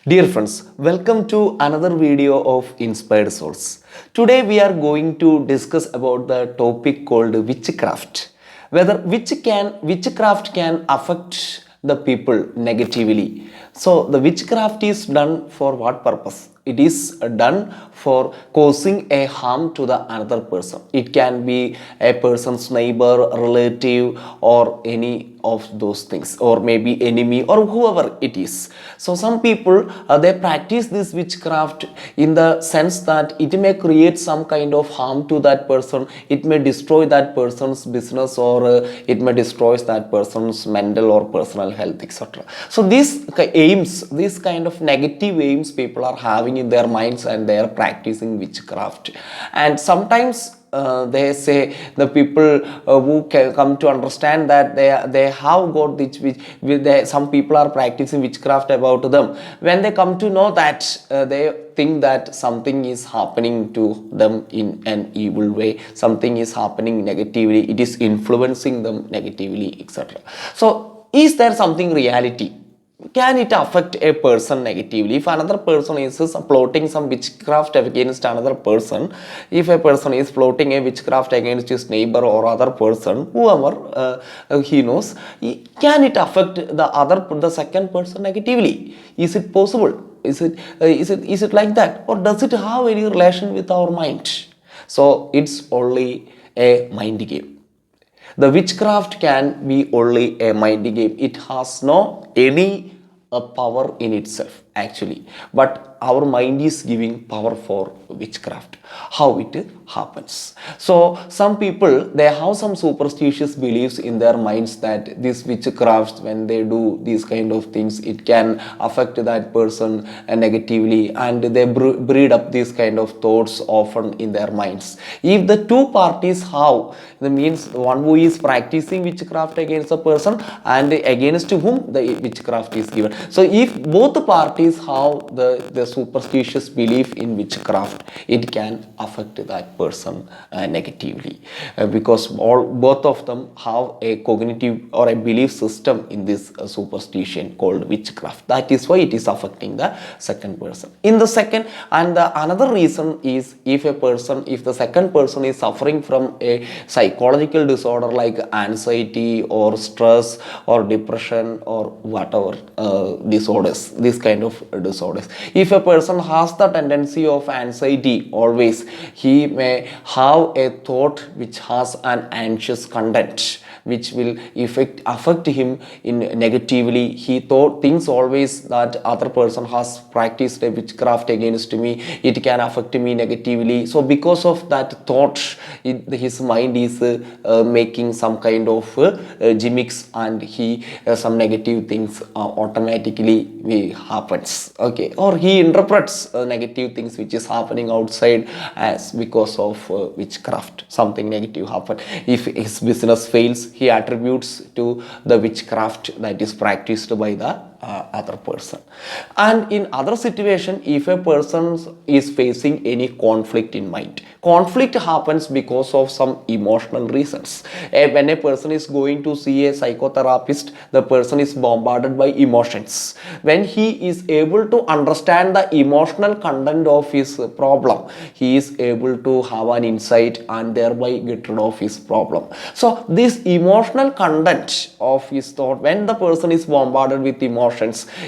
Dear friends, welcome to another video of Inspired Souls. Today we are going to discuss about the topic called witchcraft. Whether witchcraft can affect the people negatively. So the witchcraft is done for what purpose? It is done for causing a harm to the another person. It can be a person's neighbor, relative, or any of those things, or maybe enemy, or whoever it is. So some people they practice this witchcraft in the sense that it may create some kind of harm to that person. It may destroy that person's business, or it may destroy that person's mental or personal health, etc. So these aims, these kind of negative aims people are having in their minds, and they are practicing witchcraft. And sometimes they say the people who come to understand that they have got this some people are practicing witchcraft about them. When they come to know that they think that something is happening to them in an evil way, something is happening negatively, it is influencing them negatively, etc. So is there something reality? Can it affect a person negatively? If another person is plotting some witchcraft against another person, if a person is plotting a witchcraft against his neighbor or other person, whoever he knows, can it affect the second person negatively? Is it possible? Is it like that, or does it have any relation with our mind? So it's only a mind game. The witchcraft can be only a mind game. It has no any power in itself actually, but our mind is giving power for witchcraft. How it happens? So some people, they have some superstitious beliefs in their minds that this witchcraft, when they do these kind of things, it can affect that person negatively, and they breed up these kind of thoughts often in their minds. If the two parties have, that means one who is practicing witchcraft against a person and against whom the witchcraft is given. So if both parties have the superstitious belief in witchcraft, it can affect that person negatively, because both of them have a cognitive or a belief system in this superstition called witchcraft. That is why it is affecting the second person. In the second, and another reason is if the second person is suffering from a psychological disorder like anxiety or stress or depression or whatever disorders, this kind of disorders. If a person has the tendency of anxiety always, he may have a thought which has an anxious content, which will affect him in negatively. He thinks always that other person has practiced a witchcraft against me, it can affect me negatively. So because of that thought, his mind is making some kind of gimmicks, and he some negative things automatically happens, okay, or he interprets negative things which is happening outside as because of witchcraft, something negative happened. If his business fails, he attributes to the witchcraft that is practiced by the other person. And in other situation, if a person is facing any conflict in mind, conflict happens because of some emotional reasons. When a person is going to see a psychotherapist, the person is bombarded by emotions. When he is able to understand the emotional content of his problem, he is able to have an insight and thereby get rid of his problem. So this emotional content of his thought, when the person is bombarded with emotions,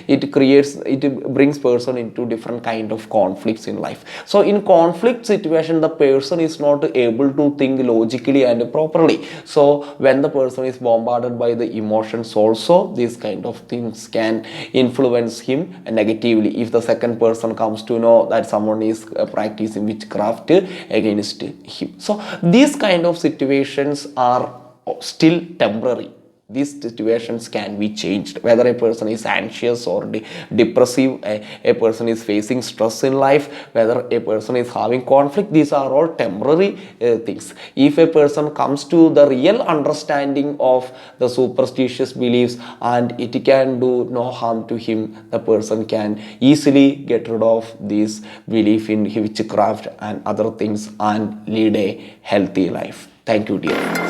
it brings person into different kind of conflicts in life. So in conflict situation, the person is not able to think logically and properly. So when the person is bombarded by the emotions also, these kind of things can influence him negatively. If the second person comes to know that someone is practicing witchcraft against him, so these kind of situations are still temporary. These situations can be changed. Whether a person is anxious or depressive, a person is facing stress in life, whether a person is having conflict, these are all temporary things. If a person comes to the real understanding of the superstitious beliefs and it can do no harm to him, the person can easily get rid of this belief in witchcraft and other things and lead a healthy life. Thank you, dear.